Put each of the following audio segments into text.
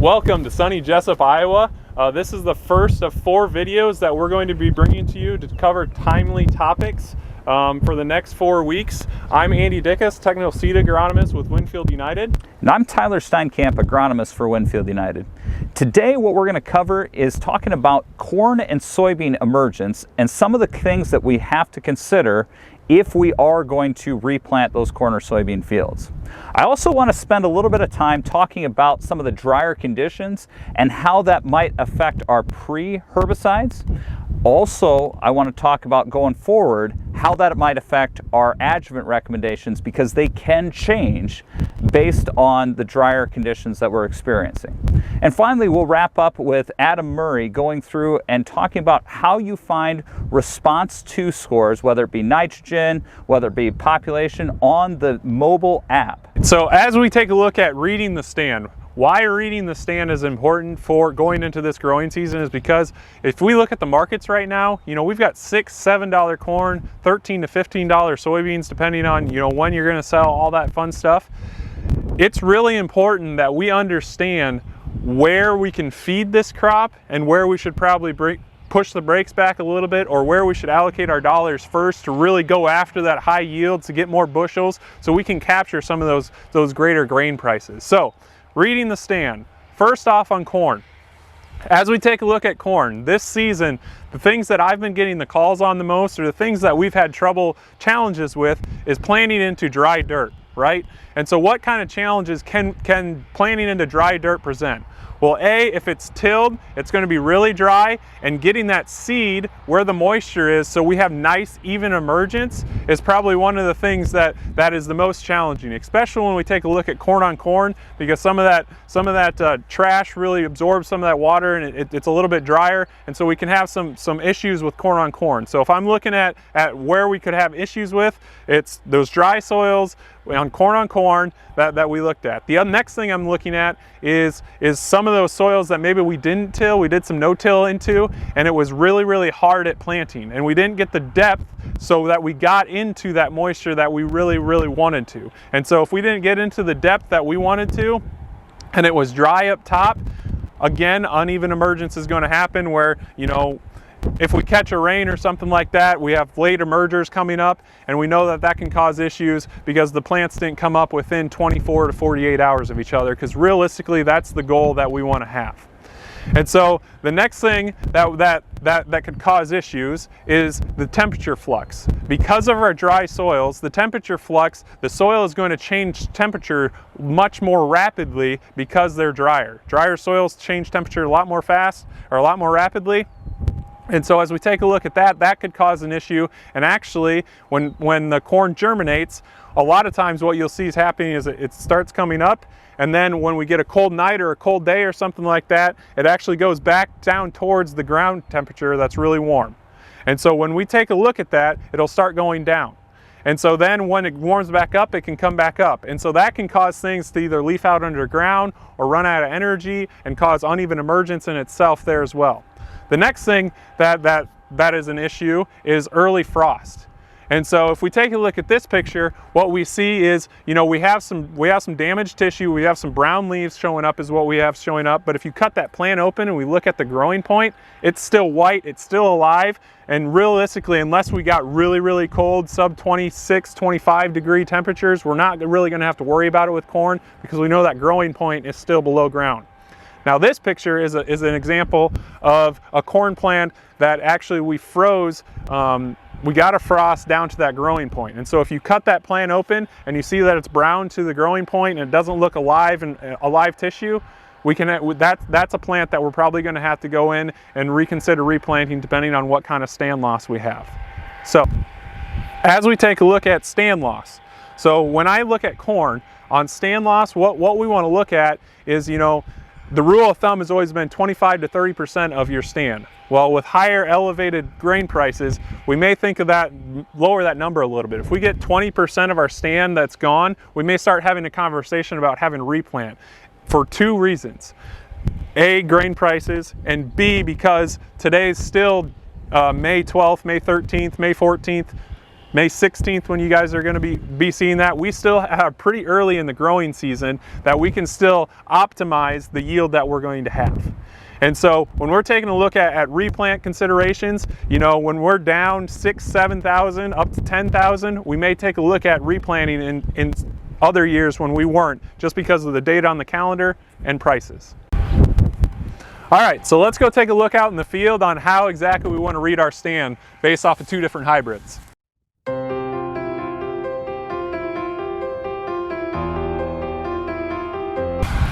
Welcome to sunny Jessup, Iowa. This is the first of 4 videos that we're going to be bringing to you to cover timely topics for the next 4 weeks. I'm Andy Dickus, Technical Seed Agronomist with Winfield United. And I'm Tyler Steinkamp, Agronomist for Winfield United. Today what we're going to cover is talking about corn and soybean emergence and some of the things that we have to consider if we are going to replant those corn or soybean fields. I also want to spend a little bit of time talking about some of the drier conditions and how that might affect our pre-herbicides. Also, I want to talk about going forward how that might affect our adjuvant recommendations, because they can change based on the drier conditions that we're experiencing. And finally, we'll wrap up with Adam Murray going through and talking about how you find response to scores, whether it be nitrogen, whether it be population, on the mobile app. So as we take a look at reading the stand, why reading the stand is important for going into this growing season is because if we look at the markets right now, we've got $6, $7 corn, $13 to $15 soybeans, depending on, when you're going to sell, all that fun stuff. It's really important that we understand where we can feed this crop and where we should probably push the brakes back a little bit, or where we should allocate our dollars first to really go after that high yield to get more bushels so we can capture some of those greater grain prices. So, reading the stand. First off, on corn. As we take a look at corn this season, the things that I've been getting the calls on the most, or the things that we've had challenges with, is planting into dry dirt, right? And so what kind of challenges can planting into dry dirt present? Well, if it's tilled, it's going to be really dry, and getting that seed where the moisture is so we have nice even emergence is probably one of the things that is the most challenging, especially when we take a look at corn on corn, because some of that trash really absorbs some of that water, and it's a little bit drier, and so we can have some issues with corn on corn. So if I'm looking at where we could have issues with, it's those dry soils on corn that we looked at. The next thing I'm looking at is some of those soils that maybe we didn't till, we did some no-till into, and it was really, really hard at planting, and we didn't get the depth so that we got into that moisture that we really, really wanted to. And so if we didn't get into the depth that we wanted to, and it was dry up top, again, uneven emergence is going to happen where, if we catch a rain or something like that, we have late emergers coming up, and we know that can cause issues because the plants didn't come up within 24 to 48 hours of each other, because realistically that's the goal that we want to have. And so the next thing that could cause issues is the temperature flux. Because of our dry soils, the temperature flux, the soil is going to change temperature much more rapidly because they're drier. Drier soils change temperature a lot more rapidly. And so as we take a look at that could cause an issue. And actually, when the corn germinates, a lot of times what you'll see is happening is it starts coming up, and then when we get a cold night or a cold day or something like that, it actually goes back down towards the ground temperature that's really warm. And so when we take a look at that, it'll start going down. And so then when it warms back up, it can come back up. And so that can cause things to either leaf out underground or run out of energy and cause uneven emergence in itself there as well. The next thing that is an issue is early frost. And so if we take a look at this picture, what we see is, we have some damaged tissue, we have some brown leaves showing up is what we have showing up, but if you cut that plant open and we look at the growing point, it's still white, it's still alive, and realistically, unless we got really, really cold, sub 26, 25 degree temperatures, we're not really gonna have to worry about it with corn, because we know that growing point is still below ground. Now this picture is an example of a corn plant that actually we froze. We got a frost down to that growing point. And so if you cut that plant open and you see that it's brown to the growing point and it doesn't look alive and alive tissue, that's a plant that we're probably going to have to go in and reconsider replanting depending on what kind of stand loss we have. So as we take a look at stand loss, so when I look at corn on stand loss, what we want to look at is, the rule of thumb has always been 25 to 30% of your stand. Well, with higher elevated grain prices, we may think of lower that number a little bit. If we get 20% of our stand that's gone, we may start having a conversation about having replant for 2 reasons. A, grain prices, and B, because today's still May 12th, May 13th, May 14th. May 16th when you guys are going to be seeing that. We still have pretty early in the growing season that we can still optimize the yield that we're going to have. And so when we're taking a look at replant considerations, you know, when we're down 6,000, 7,000 up to 10,000, we may take a look at replanting in other years when we weren't, just because of the data on the calendar and prices. All right, so let's go take a look out in the field on how exactly we want to read our stand based off of two different hybrids.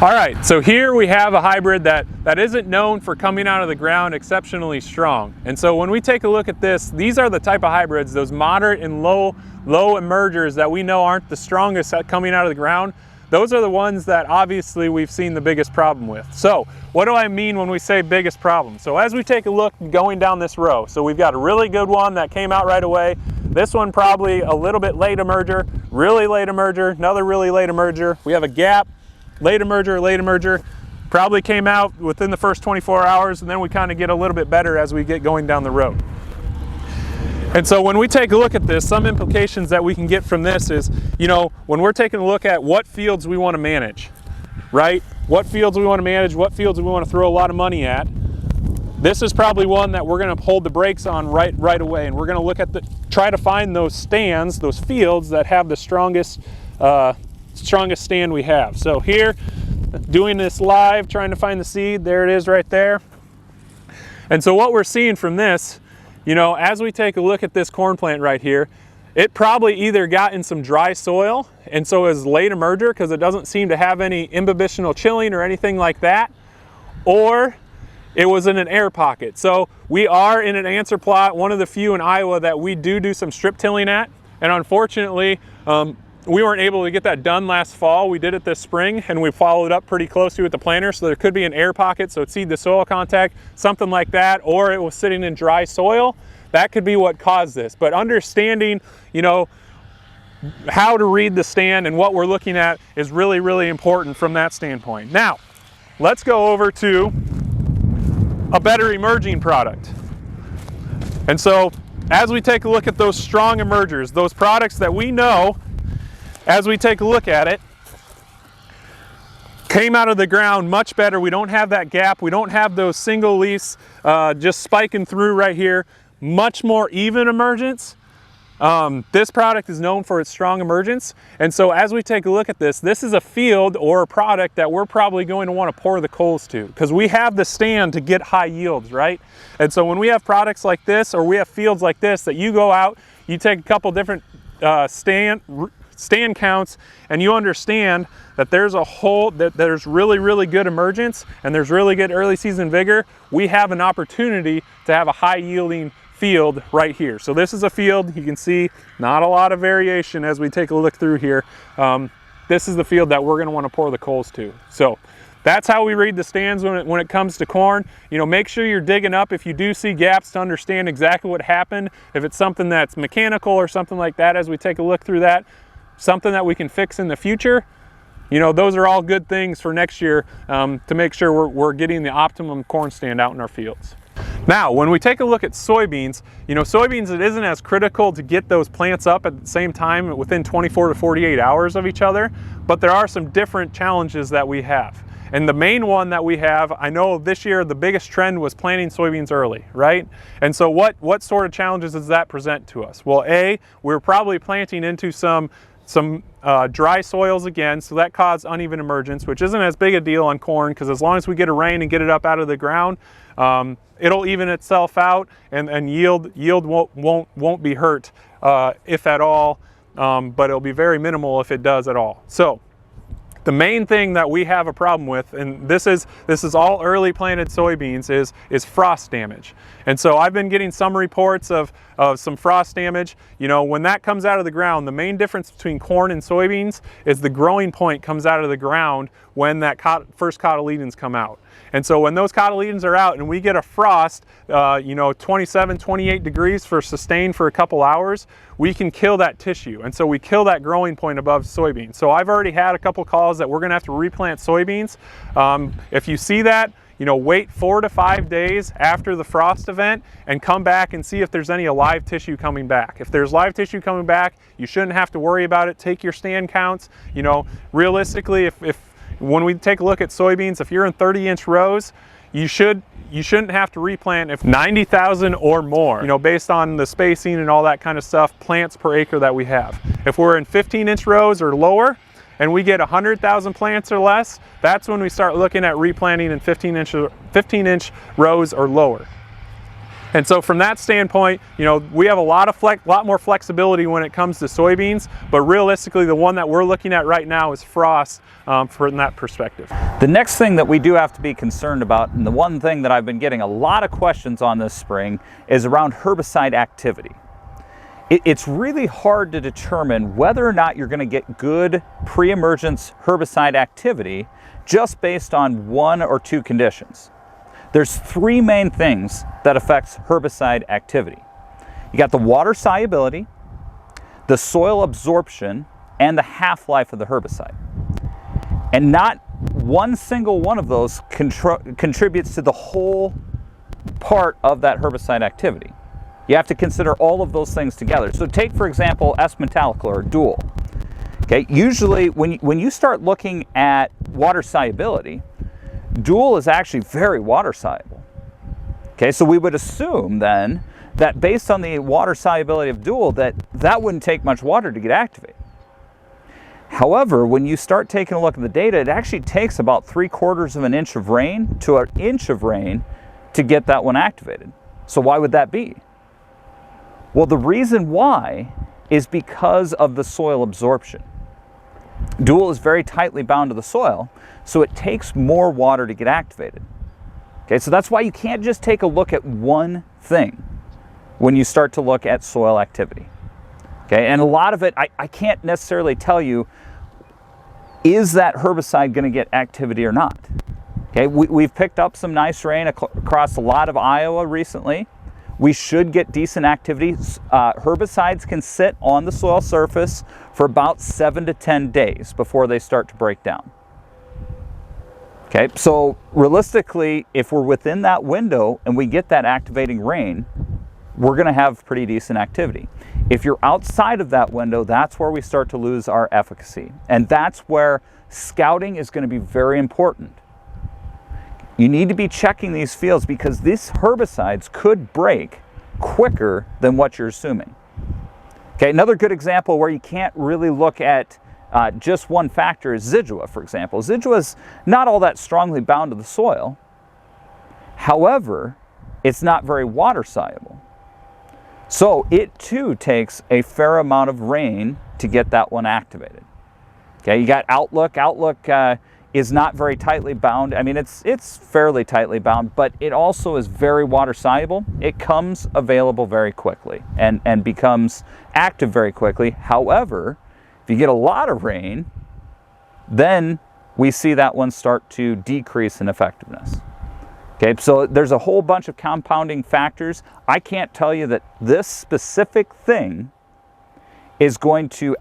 All right, so here we have a hybrid that isn't known for coming out of the ground exceptionally strong. And so when we take a look at this, these are the type of hybrids, those moderate and low emergers that we know aren't the strongest at coming out of the ground. Those are the ones that obviously we've seen the biggest problem with. So what do I mean when we say biggest problem? So as we take a look going down this row, so we've got a really good one that came out right away. This one probably a little bit late emerger, really late emerger, another really late emerger. We have a gap, late emerger, probably came out within the first 24 hours, and then we kind of get a little bit better as we get going down the road. And so when we take a look at this, some implications that we can get from this is, you know, when we're taking a look at what fields we want to manage, right? What fields we want to manage, what fields we want to throw a lot of money at. This is probably one that we're going to hold the brakes on right away, and we're going to look at try to find those stands, those fields that have the strongest stand we have. So here, doing this live, trying to find the seed, there it is right there. And so what we're seeing from this, you know, as we take a look at this corn plant right here, it probably either got in some dry soil and so is late emerger because it doesn't seem to have any imbibitional chilling or anything like that, or it was in an air pocket. So we are in an Answerplot, one of the few in Iowa that we do some strip tilling at, and unfortunately we weren't able to get that done last fall. We did it this spring and we followed up pretty closely with the planter, so there could be an air pocket, so it seed to soil contact, something like that, or it was sitting in dry soil. That could be what caused this. But understanding, you know, how to read the stand and what we're looking at is really, really important from that standpoint. Now, let's go over to a better emerging product. And so as we take a look at those strong emergers, those products that we know, as we take a look at it, came out of the ground much better. We don't have that gap. We don't have those single leaves just spiking through right here. Much more even emergence. This product is known for its strong emergence. And so as we take a look at this, this is a field or a product that we're probably going to want to pour the coals to, because we have the stand to get high yields, right? And so when we have products like this, or we have fields like this, that you go out, you take a couple different stand counts, and you understand that there's there's really, really good emergence and there's really good early season vigor, we have an opportunity to have a high yielding field right here. So this is a field, you can see not a lot of variation as we take a look through here. This is the field that we're going to want to pour the coals to. So that's how we read the stands when it comes to corn. You know, make sure you're digging up if you do see gaps to understand exactly what happened. If it's something that's mechanical or something like that, as we take a look through that, something that we can fix in the future, you know, those are all good things for next year to make sure we're getting the optimum corn stand out in our fields. Now, when we take a look at soybeans, you know, soybeans, it isn't as critical to get those plants up at the same time within 24 to 48 hours of each other, but there are some different challenges that we have. And the main one that we have, I know this year the biggest trend was planting soybeans early, right? And so what sort of challenges does that present to us? Well, we're probably planting into some dry soils again, so that caused uneven emergence, which isn't as big a deal on corn, because as long as we get a rain and get it up out of the ground, it'll even itself out, and yield won't be hurt if at all, but it'll be very minimal if it does at all. So the main thing that we have a problem with, and this is all early planted soybeans, is frost damage. And so I've been getting some reports of some frost damage. You know, when that comes out of the ground, the main difference between corn and soybeans is the growing point comes out of the ground when that first cotyledons come out. And so when those cotyledons are out and we get a frost, you know, 27, 28 degrees for sustained for a couple hours, we can kill that tissue. And so we kill that growing point above soybeans. So I've already had a couple calls that we're gonna have to replant soybeans. If you see that, you know, wait 4 to 5 days after the frost event and come back and see if there's any live tissue coming back. If there's live tissue coming back, you shouldn't have to worry about it. Take your stand counts. You know, realistically, if when we take a look at soybeans, if you're in 30-inch rows, you shouldn't have to replant if 90,000 or more, you know, based on the spacing and all that kind of stuff, plants per acre that we have. If we're in 15-inch rows or lower and we get 100,000 plants or less, that's when we start looking at replanting in 15-inch rows or lower. And so from that standpoint, you know, we have a lot more flexibility when it comes to soybeans, but realistically the one that we're looking at right now is frost from that perspective. The next thing that we do have to be concerned about, and the one thing that I've been getting a lot of questions on this spring, is around herbicide activity. It's really hard to determine whether or not you're going to get good pre-emergence herbicide activity just based on 1 or 2 conditions. There's 3 main things that affects herbicide activity. You got the water solubility, the soil absorption, and the half-life of the herbicide. And not one single one of those contributes to the whole part of that herbicide activity. You have to consider all of those things together. So take, for example, S-metolachlor or dual. Okay, usually when you start looking at water solubility, dual is actually very water soluble. Okay, so we would assume then that based on the water solubility of dual, that wouldn't take much water to get activated. However, when you start taking a look at the data, it actually takes about 3/4 of an inch of rain to an inch of rain to get that one activated. So why would that be? Well, the reason why is because of the soil absorption. Dual is very tightly bound to the soil, so it takes more water to get activated. Okay, so that's why you can't just take a look at one thing when you start to look at soil activity. Okay, and a lot of it, I can't necessarily tell you, is that herbicide going to get activity or not? Okay, we've picked up some nice rain across a lot of Iowa recently. We should get decent activity. Herbicides can sit on the soil surface for about 7 to 10 days before they start to break down. Okay, so realistically, if we're within that window and we get that activating rain, we're going to have pretty decent activity. If you're outside of that window, that's where we start to lose our efficacy. And that's where scouting is going to be very important. You need to be checking these fields because these herbicides could break quicker than what you're assuming. Okay, another good example where you can't really look at just one factor is Zidua, for example. Zidua is not all that strongly bound to the soil. However, it's not very water soluble. So it too takes a fair amount of rain to get that one activated. Okay, you got Outlook. Outlook is not very tightly bound. I mean, it's fairly tightly bound, but it also is very water soluble. It comes available very quickly and becomes active very quickly. However, if you get a lot of rain, then we see that one start to decrease in effectiveness. Okay, so there's a whole bunch of compounding factors. I can't tell you that this specific thing is going to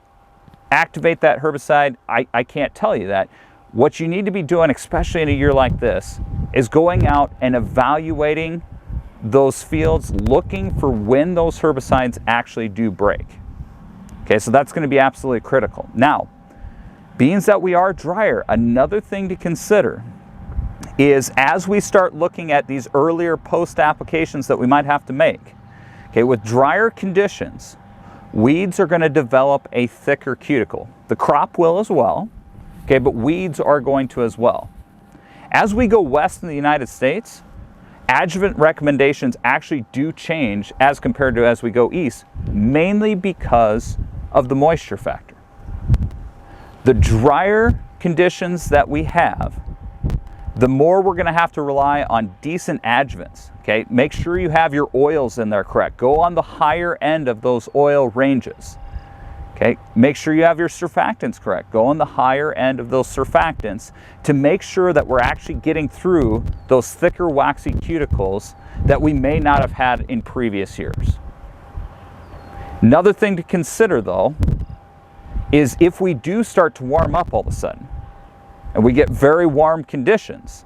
activate that herbicide. I can't tell you that. What you need to be doing, especially in a year like this, is going out and evaluating those fields, looking for when those herbicides actually do break. Okay, so that's going to be absolutely critical. Now, being that we are drier, another thing to consider is as we start looking at these earlier post applications that we might have to make, okay, with drier conditions, weeds are going to develop a thicker cuticle. The crop will as well, okay, but weeds are going to as well. As we go west in the United States, adjuvant recommendations actually do change as compared to as we go east, mainly because of the moisture factor. The drier conditions that we have, the more we're going to have to rely on decent adjuvants. Okay, make sure you have your oils in there correct. Go on the higher end of those oil ranges. Okay, make sure you have your surfactants correct. Go on the higher end of those surfactants to make sure that we're actually getting through those thicker waxy cuticles that we may not have had in previous years. Another thing to consider though is if we do start to warm up all of a sudden and we get very warm conditions,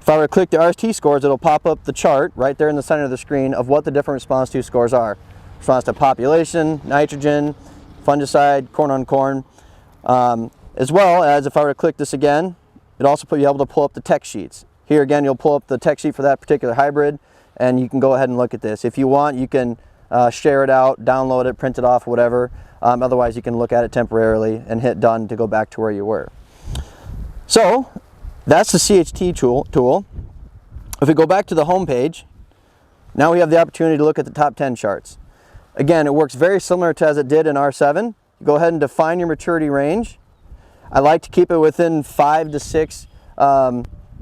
If I were to click the RT scores, it'll pop up the chart right there in the center of the screen of what the different response to scores are. Response to population, nitrogen, fungicide, corn on corn. As well as if I were to click this again, it'll also be able to pull up the tech sheets. Here again, you'll pull up the tech sheet for that particular hybrid, and you can go ahead and look at this. If you want, you can share it out, download it, print it off, whatever. Otherwise, you can look at it temporarily and hit done to go back to where you were. So that's the CHT tool. If we go back to the home page, now we have the opportunity to look at the top 10 charts. Again, it works very similar to as it did in R7. You go ahead and define your maturity range. I like to keep it within 5 to 6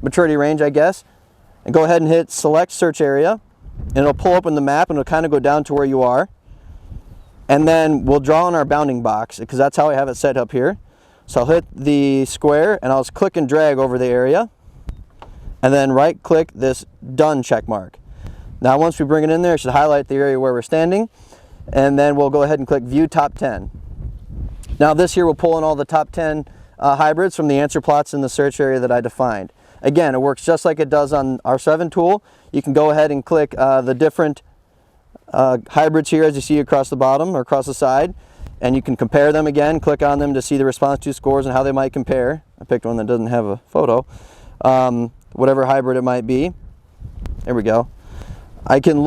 maturity range, I guess. And go ahead and hit select search area, and it'll pull up in the map, and it'll kind of go down to where you are. And then we'll draw in our bounding box, because that's how I have it set up here. So I'll hit the square, and I'll just click and drag over the area, and then right click this done check mark. Now once we bring it in there, it should highlight the area where we're standing, and then we'll go ahead and click view top 10. Now this here will pull in all the top 10 hybrids from the answer plots in the search area that I defined. Again, it works just like it does on our 7 tool. You can go ahead and click the different hybrids here as you see across the bottom or across the side, and you can compare them again, click on them to see the response to scores and how they might compare. I picked one that doesn't have a photo. Whatever hybrid it might be. There we go. I can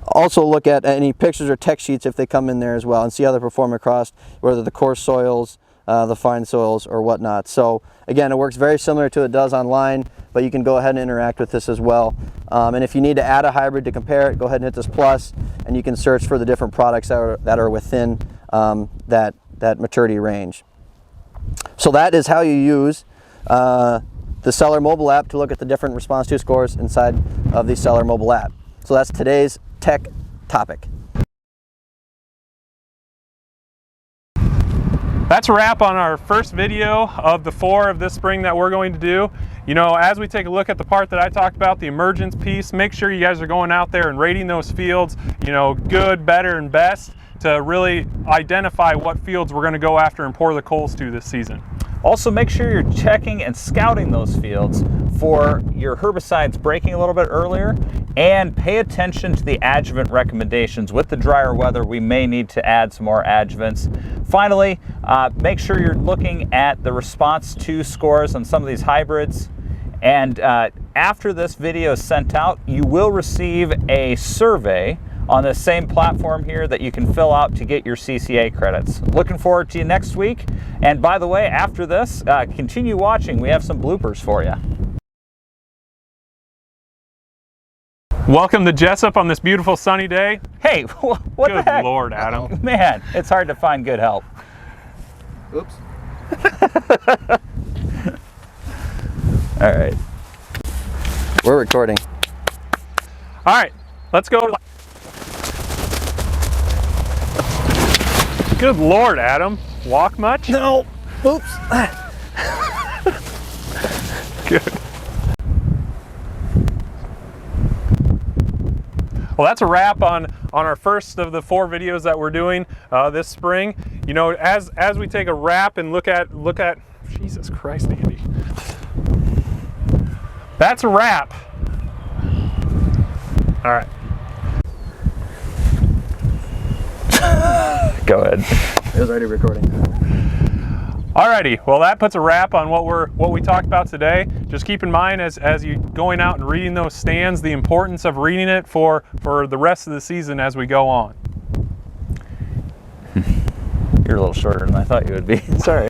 also look at any pictures or text sheets if they come in there as well, and see how they perform across whether the coarse soils, the fine soils, or whatnot. So again, it works very similar to it does online, but you can go ahead and interact with this as well. And if you need to add a hybrid to compare it, go ahead and hit this plus, and you can search for the different products that are within that maturity range. So that is how you use the Seller mobile app to look at the different response to scores inside of the Seller mobile app. So that's today's tech topic. That's a wrap on our first video of the 4 of this spring that we're going to do. You know, as we take a look at the part that I talked about, the emergence piece, make sure you guys are going out there and rating those fields, you know, good, better, and best, to really identify what fields we're going to go after and pour the coals to this season. Also, make sure you're checking and scouting those fields for your herbicides breaking a little bit earlier, and pay attention to the adjuvant recommendations. With the drier weather, we may need to add some more adjuvants. Finally, make sure you're looking at the response to scores on some of these hybrids. And after this video is sent out, you will receive a survey on the same platform here that you can fill out to get your CCA credits. Looking forward to you next week. And by the way, after this, continue watching. We have some bloopers for you. Welcome to Jessup on this beautiful sunny day. Hey, what the heck? Good Lord, Adam. Man, it's hard to find good help. Oops. All right. We're recording. All right, let's go. Good Lord, Adam. Walk much? No. Oops. Good. Well, that's a wrap on our first of the 4 videos that we're doing this spring. You know, as we take a wrap and look at Jesus Christ, Andy. That's a wrap. All right. Go ahead. It was already recording. Alrighty, well that puts a wrap on what we talked about today. Just keep in mind as you going out and reading those stands, the importance of reading it for the rest of the season as we go on. You're a little shorter than I thought you would be. Sorry.